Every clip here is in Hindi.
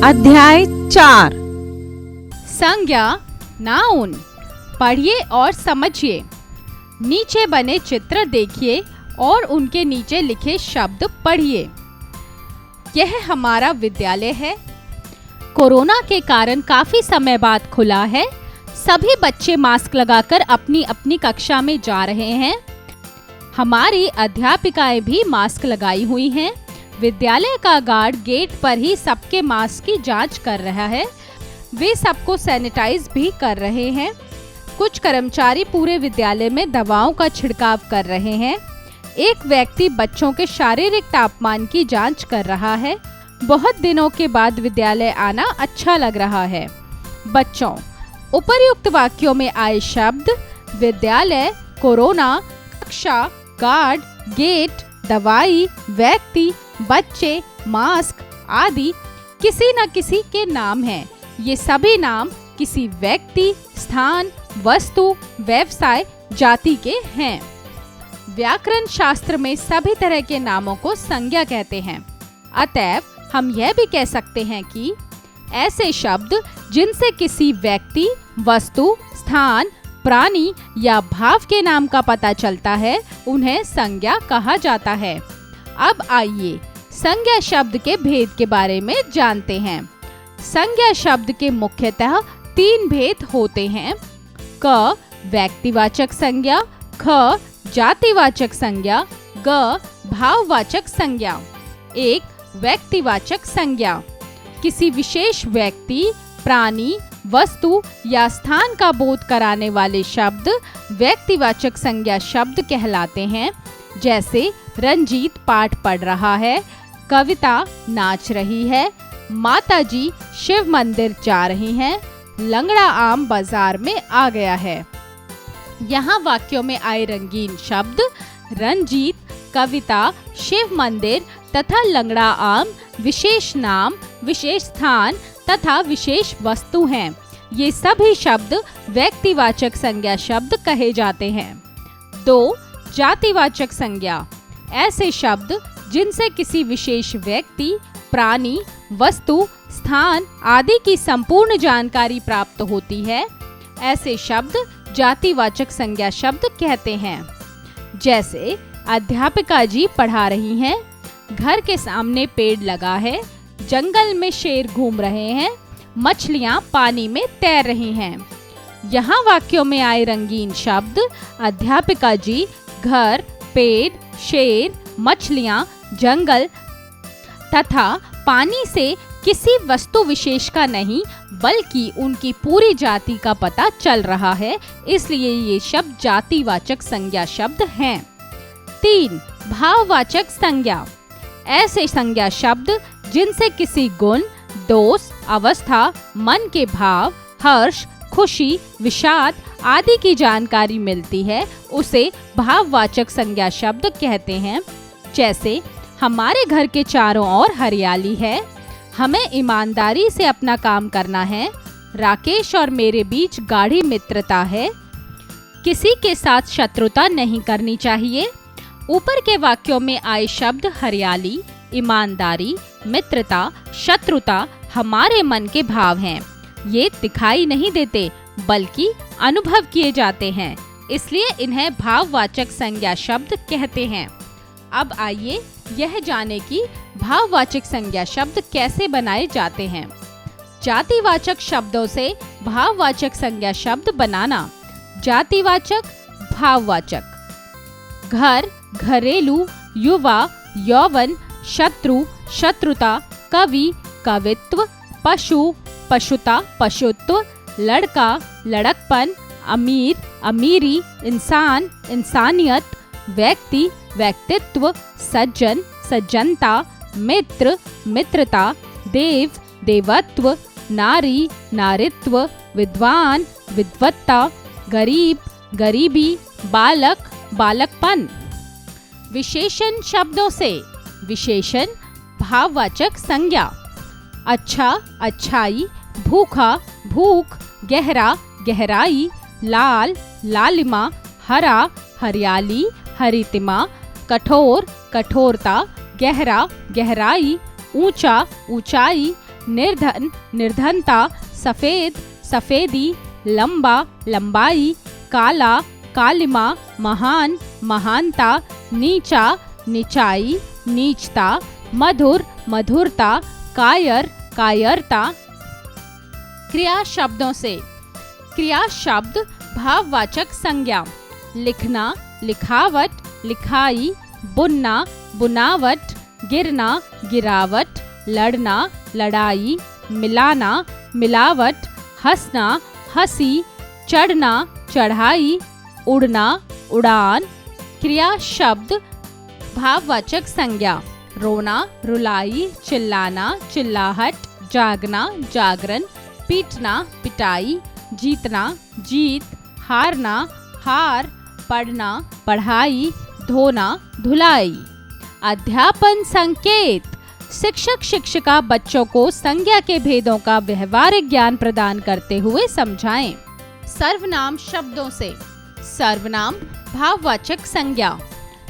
अध्याय 4 संज्ञा नाउन। पढ़िए और समझिए। नीचे बने चित्र देखिए और उनके नीचे लिखे शब्द पढ़िए। यह हमारा विद्यालय है। कोरोना के कारण काफी समय बाद खुला है। सभी बच्चे मास्क लगाकर अपनी अपनी कक्षा में जा रहे हैं। हमारी अध्यापिकाएं भी मास्क लगाई हुई हैं। विद्यालय का गार्ड गेट पर ही सबके मास्क की जांच कर रहा है। वे सबको सैनिटाइज भी कर रहे हैं। कुछ कर्मचारी पूरे विद्यालय में दवाओं का छिड़काव कर रहे हैं। एक व्यक्ति बच्चों के शारीरिक तापमान की जांच कर रहा है। बहुत दिनों के बाद विद्यालय आना अच्छा लग रहा है। बच्चों, उपर्युक्त वाक्यों में आए शब्द विद्यालय, कोरोना, कक्षा, गार्ड, गेट, दवाई, व्यक्ति, बच्चे, मास्क आदि किसी न किसी के नाम हैं। ये सभी नाम किसी व्यक्ति, स्थान, वस्तु, व्यवसाय, जाति के हैं। व्याकरण शास्त्र में सभी तरह के नामों को संज्ञा कहते हैं। अतएव हम यह भी कह सकते हैं कि ऐसे शब्द जिनसे किसी व्यक्ति, वस्तु, स्थान, प्राणी या भाव के नाम का पता चलता है, उन्हें संज्ञा कहा जाता है। अब आइए संज्ञा शब्द के भेद के बारे में जानते हैं। संज्ञा शब्द के मुख्यतः 3 भेद होते हैं। क व्यक्तिवाचक संज्ञा, ख जातिवाचक संज्ञा, ग भाववाचक संज्ञा। 1 व्यक्तिवाचक संज्ञा। किसी विशेष व्यक्ति, प्राणी, वस्तु या स्थान का बोध कराने वाले शब्द व्यक्तिवाचक संज्ञा शब्द कहलाते हैं। जैसे रंजीत पाठ पढ़ रहा है, कविता नाच रही है, माताजी शिव मंदिर जा रही हैं, लंगड़ा आम बाजार में आ गया है। यहाँ वाक्यों में आए रंगीन शब्द रंजीत, कविता, शिव मंदिर तथा लंगड़ा आम विशेष नाम, विशेष स्थान तथा विशेष वस्तु हैं। ये सभी शब्द व्यक्तिवाचक संज्ञा शब्द कहे जाते हैं। 2 जातिवाचक संज्ञा। ऐसे शब्द जिनसे किसी विशेष व्यक्ति, प्राणी, वस्तु, स्थान आदि की संपूर्ण जानकारी प्राप्त होती है, ऐसे शब्द जातिवाचक संज्ञा शब्द कहते हैं। जैसे अध्यापिका जी पढ़ा रही हैं, घर के सामने पेड़ लगा है, जंगल में शेर घूम रहे हैं, मछलियां पानी में तैर रही हैं। यहाँ वाक्यों में आए रंगीन शब्द अध्यापिका जी, घर, पेड़, शेर, मछलियां, जंगल तथा पानी से किसी वस्तु विशेष का नहीं बल्कि उनकी पूरी जाति का पता चल रहा है, इसलिए ये शब्द जातिवाचक संज्ञा शब्द हैं। 3 भाववाचक संज्ञा। ऐसे संज्ञा शब्द जिनसे किसी गुण, दोष, अवस्था, मन के भाव, हर्ष, खुशी, विषाद आदि की जानकारी मिलती है, उसे भाववाचक संज्ञा शब्द कहते हैं। जैसे हमारे घर के चारों ओर हरियाली है, हमें ईमानदारी से अपना काम करना है, राकेश और मेरे बीच गाढ़ी मित्रता है, किसी के साथ शत्रुता नहीं करनी चाहिए। ऊपर के वाक्यों में आए शब्द हरियाली, ईमानदारी, मित्रता, शत्रुता हमारे मन के भाव हैं। ये दिखाई नहीं देते बल्कि अनुभव किए जाते हैं, इसलिए इन्हें भाववाचक संज्ञा शब्द कहते हैं। अब आइए यह जाने कि भाववाचक संज्ञा शब्द कैसे बनाए जाते हैं। जातिवाचक शब्दों से भाववाचक संज्ञा शब्द बनाना। जातिवाचक, भाववाचक। घर, घरेलू, युवा, यौवन, शत्रु, शत्रुता, कवि, कवित्व, पशु, पशुता, पशुत्व, लड़का, लड़कपन, अमीर, अमीरी, इंसान, इंसानियत, व्यक्ति, व्यक्तित्व, सज्जन, सज्जनता, मित्र, मित्रता, देव, देवत्व, नारी, नारित्व, विद्वान, विद्वत्ता, गरीब, गरीबी, बालक, बालकपन। विशेषण शब्दों से। विशेषण भाववाचक संज्ञा। अच्छा, अच्छाई, भूखा, भूख, गहरा, गहराई, लाल, लालिमा, हरा, हरियाली, हरितिमा, कठोर, कठोरता, गहरा, गहराई, ऊंचा, ऊंचाई, निर्धन, निर्धनता, सफेद, सफेदी, लंबा, लंबाई, काला, कालिमा, महान, महानता, नीचा, निचाई, नीचता, मधुर, मधुरता, कायर, कायरता। क्रिया शब्दों से। क्रिया शब्द भाववाचक संज्ञा। लिखना, लिखावट, लिखाई, बुनना, बुनावट, गिरना, गिरावट, लड़ना, लड़ाई, मिलाना, मिलावट, हंसना, हंसी, चढ़ना, चढ़ाई, उड़ना, उड़ान। क्रिया शब्द भाववाचक संज्ञा। रोना, रुलाई, चिल्लाना, चिल्लाहट, जागना, जागरण, पीटना, पिटाई, जीतना, जीत, हारना, हार, पढ़ना, पढ़ाई, धोना, धुलाई। अध्यापन संकेत। शिक्षक शिक्षिका बच्चों को संज्ञा के भेदों का व्यवहारिक ज्ञान प्रदान करते हुए समझाएं। सर्वनाम शब्दों से। सर्वनाम भाववाचक संज्ञा।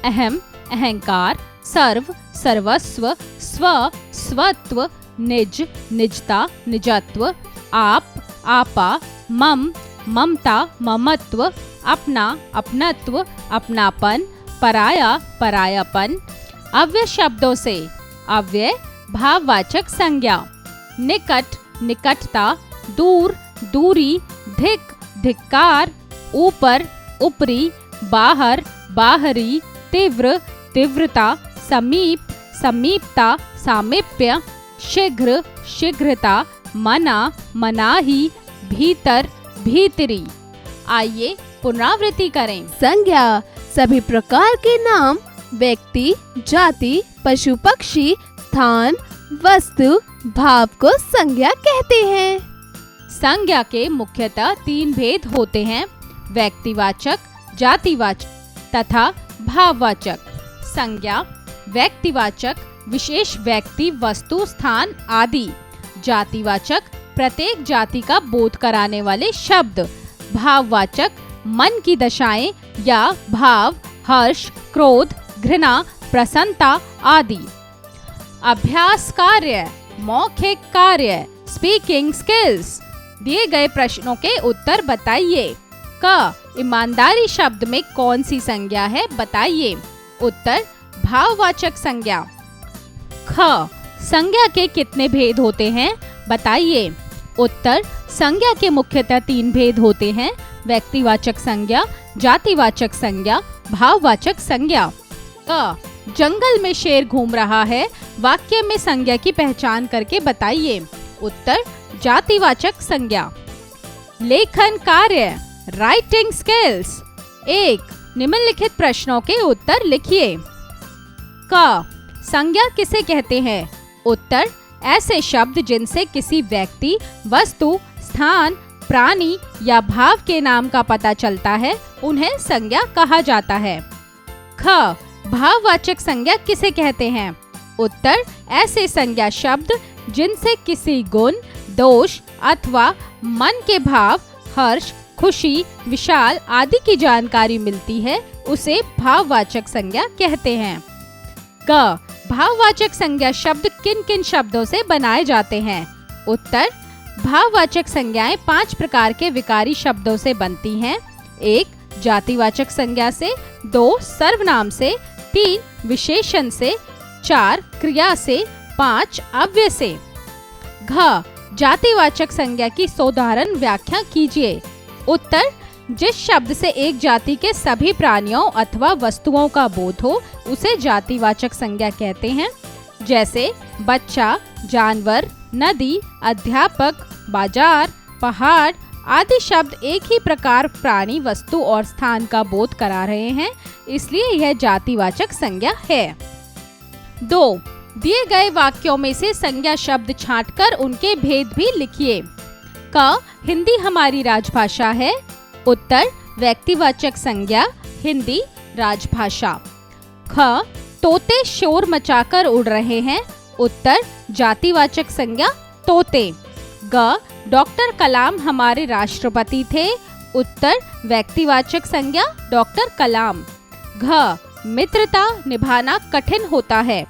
अहम, अहंकार, सर्व, सर्वस्व, स्व, स्वत्व, निज, निजता, निजत्व, आप, आपा, मम, ममता, ममत्व, अपना, अपनत्व, अपनापन, पराया, परायापन। अव्यय शब्दों से। अव्यय भाववाचक संज्ञा। निकट, निकटता, दूर, दूरी, धिक, धिक्कार, ऊपर, ऊपरी, बाहर, बाहरी, तीव्र, तीव्रता, समीप, समीपता, सामीप्य, शीघ्र, शीघ्रता, मना, मनाही, भीतर, भीतरी। आइए पुनरावृत्ति करें। संज्ञा सभी प्रकार के नाम, व्यक्ति, जाति, पशु पक्षी, स्थान, वस्तु, भाव को संज्ञा कहते हैं। संज्ञा के मुख्यतः 3 भेद होते हैं: व्यक्तिवाचक, जातिवाचक तथा भाववाचक। संज्ञा व्यक्तिवाचक, विशेष व्यक्ति, वस्तु, स्थान आदि। जातिवाचक, प्रत्येक जाति का बोध कराने वाले शब्द। भाववाचक, मन की दशाएं या भाव, हर्ष, क्रोध, घृणा, प्रसन्नता आदि। अभ्यास कार्य। मौखिक कार्य, स्पीकिंग स्किल्स। दिए गए प्रश्नों के उत्तर बताइए। क, ईमानदारी शब्द में कौन सी संज्ञा है, बताइए। उत्तर भाववाचक संज्ञा। ख, संज्ञा के कितने भेद होते हैं, बताइए। उत्तर संज्ञा के मुख्यतः 3 भेद होते हैं: व्यक्तिवाचक संज्ञा, जातिवाचक संज्ञा, भाववाचक संज्ञा। क, जंगल में शेर घूम रहा है, वाक्य में संज्ञा की पहचान करके बताइए। उत्तर जातिवाचक संज्ञा। लेखन कार्य, राइटिंग स्किल्स। 1, निम्नलिखित प्रश्नों के उत्तर लिखिए। क, संज्ञा किसे कहते हैं? उत्तर ऐसे शब्द जिनसे किसी व्यक्ति, वस्तु, स्थान, प्राणी या भाव के नाम का पता चलता है, उन्हें संज्ञा कहा जाता है। ख, भाववाचक संज्ञा किसे कहते हैं? उत्तर ऐसे संज्ञा शब्द जिनसे किसी गुण, दोष अथवा मन के भाव, हर्ष, खुशी, विशाल आदि की जानकारी मिलती है, उसे भाववाचक संज्ञा कहते हैं। ग, भाववाचक संज्ञा शब्द किन किन शब्दों से बनाए जाते हैं? उत्तर भाववाचक संज्ञाएं 5 प्रकार के विकारी शब्दों से बनती हैं। 1, जातिवाचक संज्ञा से, 2, सर्वनाम से, 3, विशेषण से, 4, क्रिया से, 5, अव्यय से। घ, जातिवाचक संज्ञा की सोदाहरण व्याख्या कीजिए। उत्तर जिस शब्द से एक जाति के सभी प्राणियों अथवा वस्तुओं का बोध हो, उसे जातिवाचक संज्ञा कहते हैं। जैसे बच्चा, जानवर, नदी, अध्यापक, बाजार, पहाड़ आदि शब्द एक ही प्रकार, प्राणी, वस्तु और स्थान का बोध करा रहे हैं, इसलिए यह जातिवाचक संज्ञा है। 2, दिए गए वाक्यों में से संज्ञा शब्द छांटकर उनके भेद भी लिखिए। क, हिंदी हमारी राजभाषा है। उत्तर व्यक्तिवाचक संज्ञा, हिंदी राजभाषा। ख, तोते शोर मचाकर उड़ रहे हैं। उत्तर जातिवाचक संज्ञा, तोते। ग, डॉक्टर कलाम हमारे राष्ट्रपति थे। उत्तर व्यक्तिवाचक संज्ञा, डॉक्टर कलाम। घ, मित्रता निभाना कठिन होता है।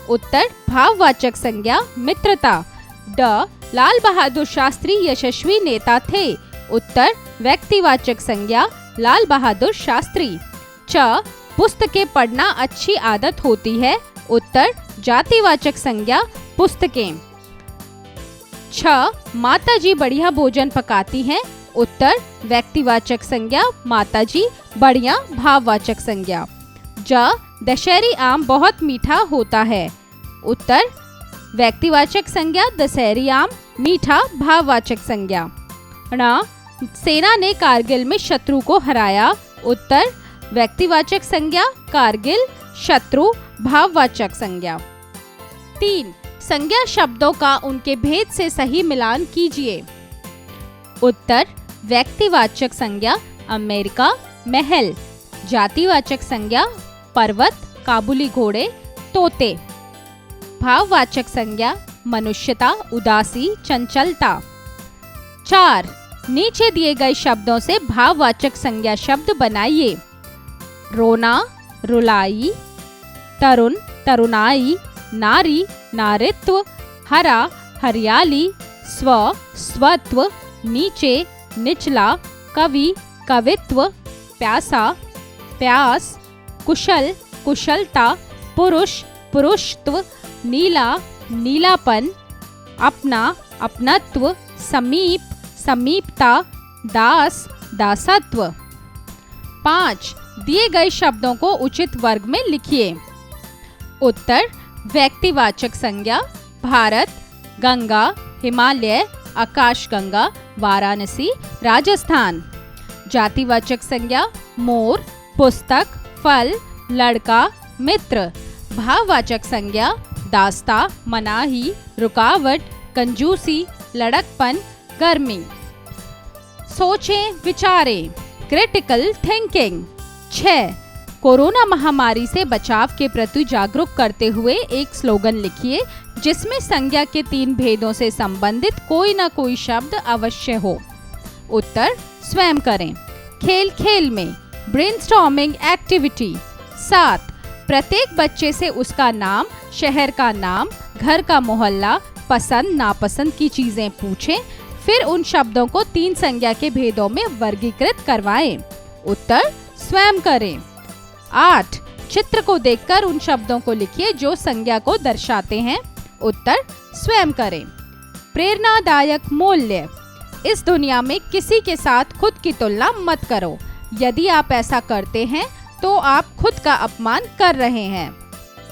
उत्तर भाववाचक संज्ञा, मित्रता। ड. लाल बहादुर शास्त्री यशस्वी नेता थे। उत्तर व्यक्तिवाचक संज्ञा लाल बहादुर शास्त्री। च. पुस्तकें पढ़ना अच्छी आदत होती है। उत्तर जातिवाचक संज्ञा पुस्तकें। छ. माताजी बढ़िया भोजन पकाती हैं। उत्तर व्यक्तिवाचक संज्ञा माताजी, बढ़िया भाववाचक संज्ञा। ज. दशहरी आम बहुत मीठा होता है। उत्तर व्यक्तिवाचक संज्ञा दशहरी आम, मीठा भाववाचक संज्ञा। ण. सेना ने कारगिल में शत्रु को हराया। उत्तर व्यक्तिवाचक संज्ञा कारगिल, शत्रु भाववाचक संज्ञा। 3. संज्ञा शब्दों का उनके भेद से सही मिलान कीजिए। उत्तर व्यक्तिवाचक संज्ञा अमेरिका, महल। जातिवाचक संज्ञा पर्वत, काबुली घोड़े, तोते। भाववाचक संज्ञा मनुष्यता, उदासी, चंचलता। 4. नीचे दिए गए शब्दों से भाववाचक संज्ञा शब्द बनाइए। रोना, रुलाई, तरुण, तरुणाई, नारी, नारित्व, हरा, हरियाली, स्व, स्वत्व, नीचे, निचला, कवि, कवित्व, प्यासा, प्यास, कुशल, कुशलता, पुरुष, पुरुषत्व, नीला, नीलापन, अपना, अपनत्व, समीप, समीपता, दास, दासत्व। 5. दिए गए शब्दों को उचित वर्ग में लिखिए। उत्तर व्यक्तिवाचक संज्ञा भारत, गंगा, हिमालय, आकाशगंगा, वाराणसी, राजस्थान। जातिवाचक संज्ञा मोर, पुस्तक, फल, लड़का, मित्र। भाववाचक संज्ञा दास्ता, मनाही, रुकावट, कंजूसी, लड़कपन, गर्मी। सोचें, विचारें, क्रिटिकल थिंकिंग। 6. कोरोना महामारी से बचाव के प्रति जागरूक करते हुए एक स्लोगन लिखिए जिसमें संज्ञा के 3 भेदों से संबंधित कोई न कोई शब्द अवश्य हो। उत्तर स्वयं करें। खेल खेल में, ब्रेनस्टॉर्मिंग एक्टिविटी। 7. प्रत्येक बच्चे से उसका नाम, शहर का नाम, घर का मोहल्ला, पसंद नापसंद की चीजें पूछें, फिर उन शब्दों को 3 संज्ञा के भेदों में वर्गीकृत करवाएं। उत्तर स्वयं करें। 8. चित्र को देखकर उन शब्दों को लिखिए जो संज्ञा को दर्शाते हैं। उत्तर स्वयं करें। प्रेरणादायक मूल्य। इस दुनिया में किसी के साथ खुद की तुलना मत करो। यदि आप ऐसा करते हैं तो आप खुद का अपमान कर रहे हैं।